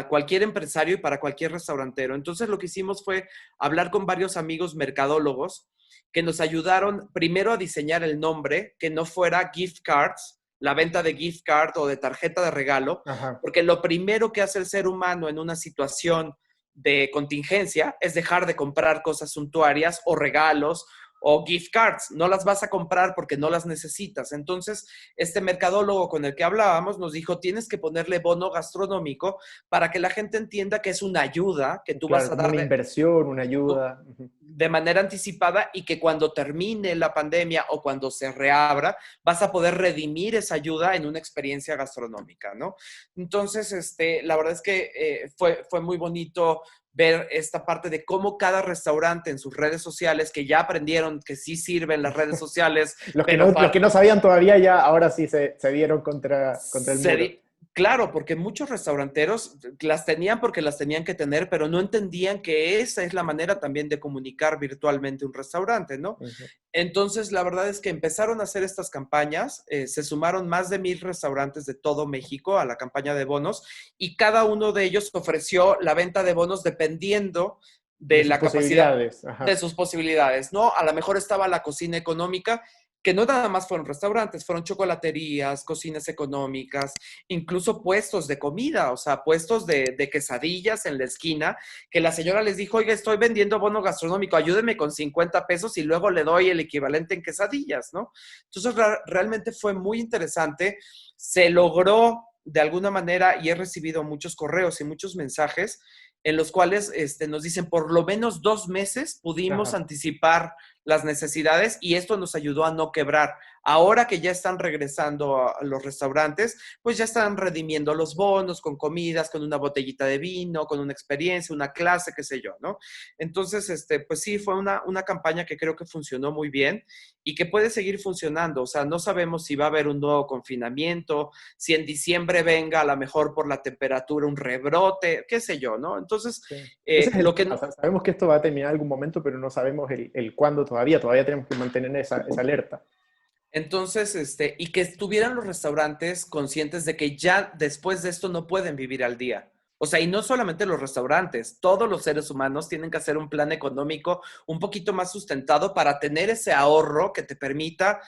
cualquier empresario y para cualquier restaurantero. Entonces lo que hicimos fue hablar con varios amigos mercadólogos que nos ayudaron primero a diseñar el nombre, que no fuera gift cards, la venta de gift card o de tarjeta de regalo, Ajá. porque lo primero que hace el ser humano en una situación de contingencia es dejar de comprar cosas suntuarias o regalos o gift cards. No las vas a comprar porque no las necesitas. Entonces, este mercadólogo con el que hablábamos nos dijo, tienes que ponerle bono gastronómico para que la gente entienda que es una ayuda que tú vas Claro, a como una darle. inversión, una ayuda. Ujú. de manera anticipada y que cuando termine la pandemia o cuando se reabra, vas a poder redimir esa ayuda en una experiencia gastronómica, ¿no? Entonces, la verdad es que fue muy bonito ver esta parte de cómo cada restaurante en sus redes sociales, que ya aprendieron que sí sirven las redes sociales, pero Los que no sabían todavía ya ahora sí se dieron contra el muro. claro, porque muchos restauranteros las tenían porque las tenían que tener, pero no entendían que esa es la manera también de comunicar virtualmente un restaurante, ¿no? Ujú. Entonces, la verdad es que empezaron a hacer estas campañas, se sumaron más de 1,000 restaurantes de todo México a la campaña de bonos y cada uno de ellos ofreció la venta de bonos dependiendo De de sus la capacidad posibilidades. de Ajá. sus posibilidades, ¿no? A lo mejor estaba la cocina económica, que no nada más fueron restaurantes, fueron chocolaterías, cocinas económicas, incluso puestos de comida, o sea, puestos de quesadillas en la esquina, que la señora les dijo, oiga, estoy vendiendo bono gastronómico, ayúdeme con 50 pesos y luego le doy el equivalente en quesadillas, ¿no? Entonces, realmente fue muy interesante, se logró de alguna manera y he recibido muchos correos y muchos mensajes en los cuales nos dicen por lo menos 2 meses pudimos Ajá. anticipar las necesidades y esto nos ayudó a no quebrar. Ahora que ya están regresando a los restaurantes, pues ya están redimiendo los bonos con comidas, con una botellita de vino, con una experiencia, una clase, qué sé yo, ¿no? Entonces, pues sí, fue una campaña que creo que funcionó muy bien y que puede seguir funcionando. O sea, no sabemos si va a haber un nuevo confinamiento, si en diciembre venga a lo mejor por la temperatura un rebrote, qué sé yo, ¿no? Entonces, Sí. Ese es el lo tema. que, O sea, sabemos que esto va a terminar en algún momento, pero no sabemos el cuándo todavía. Todavía tenemos que mantener esa alerta. entonces, y que estuvieran los restaurantes conscientes de que ya después de esto no pueden vivir al día. O sea, y no solamente los restaurantes, todos los seres humanos tienen que hacer un plan económico un poquito más sustentado para tener ese ahorro que te permita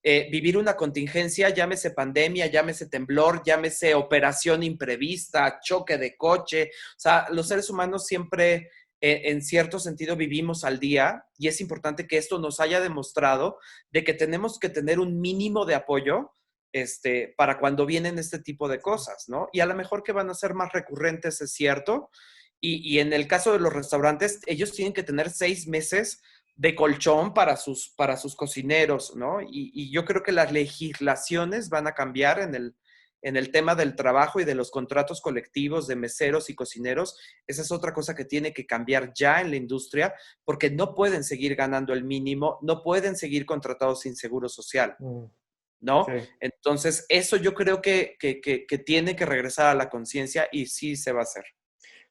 vivir una contingencia, llámese pandemia, llámese temblor, llámese operación imprevista, choque de coche. O sea, los seres humanos siempre, en cierto sentido, vivimos al día y es importante que esto nos haya demostrado de que tenemos que tener un mínimo de apoyo para cuando vienen este tipo de cosas, ¿no? Y a lo mejor que van a ser más recurrentes, es cierto. Y en el caso de los restaurantes, ellos tienen que tener 6 meses de colchón para sus cocineros, ¿no? Y yo creo que las legislaciones van a cambiar en el tema del trabajo y de los contratos colectivos de meseros y cocineros. Esa es otra cosa que tiene que cambiar ya en la industria, porque no pueden seguir ganando el mínimo, no pueden seguir contratados sin seguro social, Mm, ¿no? sí. Entonces, eso yo creo que tiene que regresar a la conciencia y sí se va a hacer.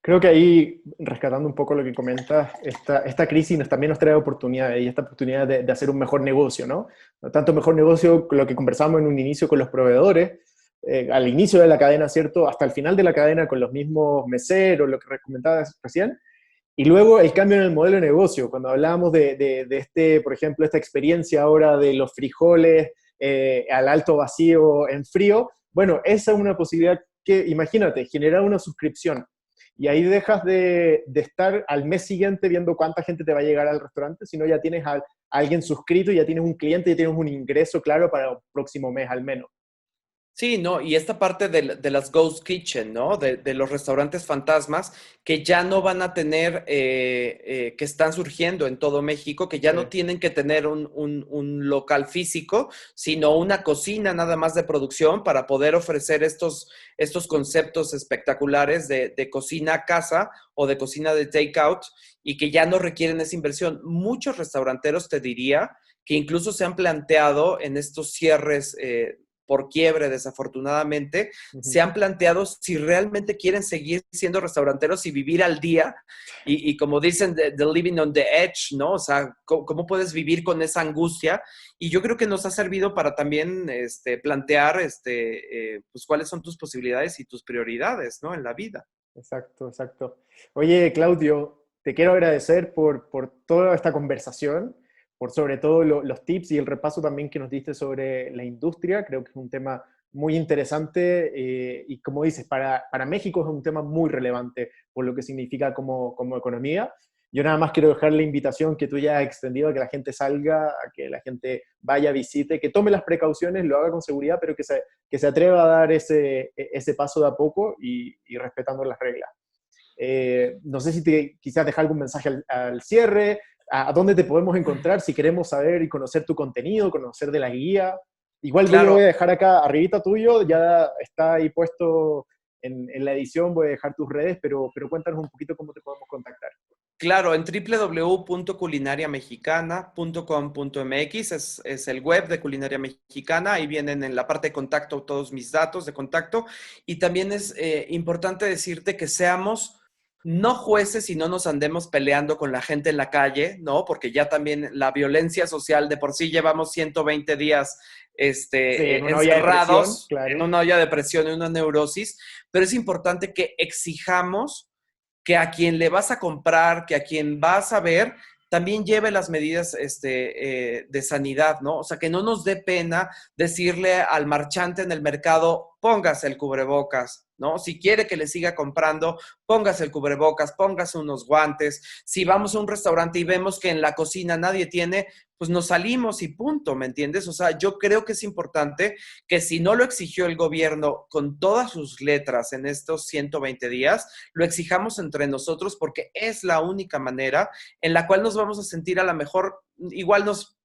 Creo que ahí, rescatando un poco lo que comentas, esta crisis también nos trae oportunidades y esta oportunidad de hacer un mejor negocio, ¿no? No tanto mejor negocio con lo que conversamos en un inicio con los proveedores, al inicio de la cadena, ¿cierto? Hasta el final de la cadena con los mismos meseros, lo que comentabas recién. Y luego el cambio en el modelo de negocio, cuando hablábamos por ejemplo, esta experiencia ahora de los frijoles al alto vacío en frío, bueno, esa es una posibilidad que, imagínate, generar una suscripción y ahí dejas de estar al mes siguiente viendo cuánta gente te va a llegar al restaurante, sino ya tienes a alguien suscrito, ya tienes un cliente, ya tienes un ingreso claro para el próximo mes al menos. Sí, ¿no? Y esta parte de las ghost kitchen, ¿no? De los restaurantes fantasmas que ya no van a tener, que están surgiendo en todo México, que ya Sí. no tienen que tener un local físico, sino una cocina nada más de producción para poder ofrecer estos conceptos espectaculares de cocina a casa o de cocina de takeout y que ya no requieren esa inversión. Muchos restauranteros, te diría, que incluso se han planteado en estos cierres por quiebre, desafortunadamente, se Ujú. han planteado si realmente quieren seguir siendo restauranteros y vivir al día. Y como dicen, the living on the edge, ¿no? O sea, ¿cómo puedes vivir con esa angustia? Y yo creo que nos ha servido para también plantear pues, cuáles son tus posibilidades y tus prioridades, ¿no? En la vida. Exacto, exacto. Oye, Claudio, te quiero agradecer por toda esta conversación, por sobre todo los tips y el repaso también que nos diste sobre la industria. Creo que es un tema muy interesante y como dices, para México es un tema muy relevante por lo que significa como economía. Yo nada más quiero dejar la invitación que tú ya has extendido a que la gente salga, a que la gente vaya, visite, que tome las precauciones, lo haga con seguridad, pero que se atreva a dar ese paso de a poco y respetando las reglas. No sé si te quizás dejar algún mensaje al cierre, a dónde te podemos encontrar si queremos saber y conocer tu contenido, conocer de la guía. Igual yo lo voy Claro, a dejar acá arribita tuyo, ya está ahí puesto en la edición, voy a dejar tus redes, pero cuéntanos un poquito cómo te podemos contactar. claro, en www.culinariamexicana.com.mx es el web de Culinaria Mexicana. Ahí vienen en la parte de contacto todos mis datos de contacto. Y también es importante decirte que seamos no jueces y no nos andemos peleando con la gente en la calle, ¿no? Porque ya también la violencia social, de por sí llevamos 120 días Sí, en una olla de presión, encerrados en claro. una olla de presión, en una neurosis, pero es importante que exijamos que a quien le vas a comprar, que a quien vas a ver, también lleve las medidas de sanidad, ¿no? O sea, que no nos dé pena decirle al marchante en el mercado, póngase el cubrebocas, ¿no? Si quiere que le siga comprando, póngase el cubrebocas, póngase unos guantes. Si vamos a un restaurante y vemos que en la cocina nadie tiene, pues nos salimos y punto, ¿me entiendes? O sea, yo creo que es importante que si no lo exigió el gobierno con todas sus letras en estos 120 días, lo exijamos entre nosotros porque es la única manera en la cual nos vamos a sentir a lo mejor igual nos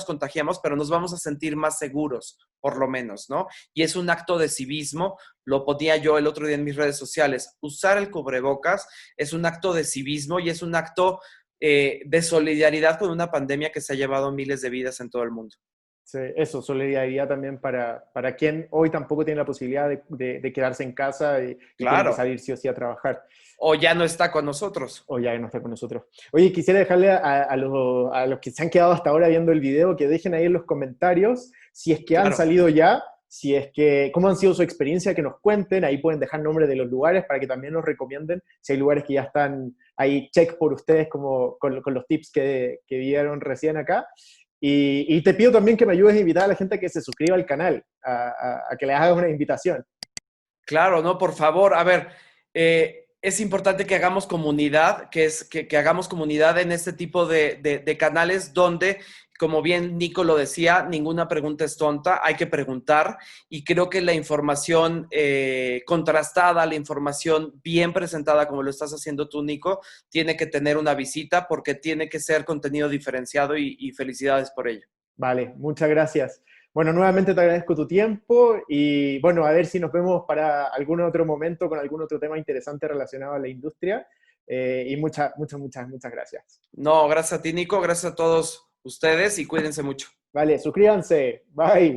contagiamos, pero nos vamos a sentir más seguros, por lo menos, ¿no? Y es un acto de civismo, lo ponía yo el otro día en mis redes sociales, usar el cubrebocas es un acto de civismo y es un acto de solidaridad con una pandemia que se ha llevado miles de vidas en todo el mundo. Sí, eso, solidaridad también para quien hoy tampoco tiene la posibilidad de quedarse en casa y tiene que Claro, salir sí o sí a trabajar, o ya no está con nosotros. o ya no está con nosotros. Oye, quisiera dejarle a los que se han quedado hasta ahora viendo el video que dejen ahí en los comentarios si es que han Claro. salido ya, si es que, cómo han sido su experiencia, que nos cuenten, ahí pueden dejar nombres de los lugares para que también nos recomienden si hay lugares que ya están ahí check por ustedes como con los tips que dieron recién acá. Y te pido también que me ayudes a invitar a la gente a que se suscriba al canal, a que les hagas una invitación. Claro, no, por favor. A ver, es importante que hagamos comunidad, que hagamos comunidad en este tipo de canales donde, como bien Nico lo decía, ninguna pregunta es tonta, hay que preguntar y creo que la información contrastada, la información bien presentada, como lo estás haciendo tú, Nico, tiene que tener una visita porque tiene que ser contenido diferenciado y felicidades por ello. Vale, muchas gracias. Bueno, nuevamente te agradezco tu tiempo y bueno, a ver si nos vemos para algún otro momento con algún otro tema interesante relacionado a la industria. Y muchas gracias. No, gracias a ti, Nico, gracias a todos ustedes y cuídense mucho. Vale, suscríbanse. Bye.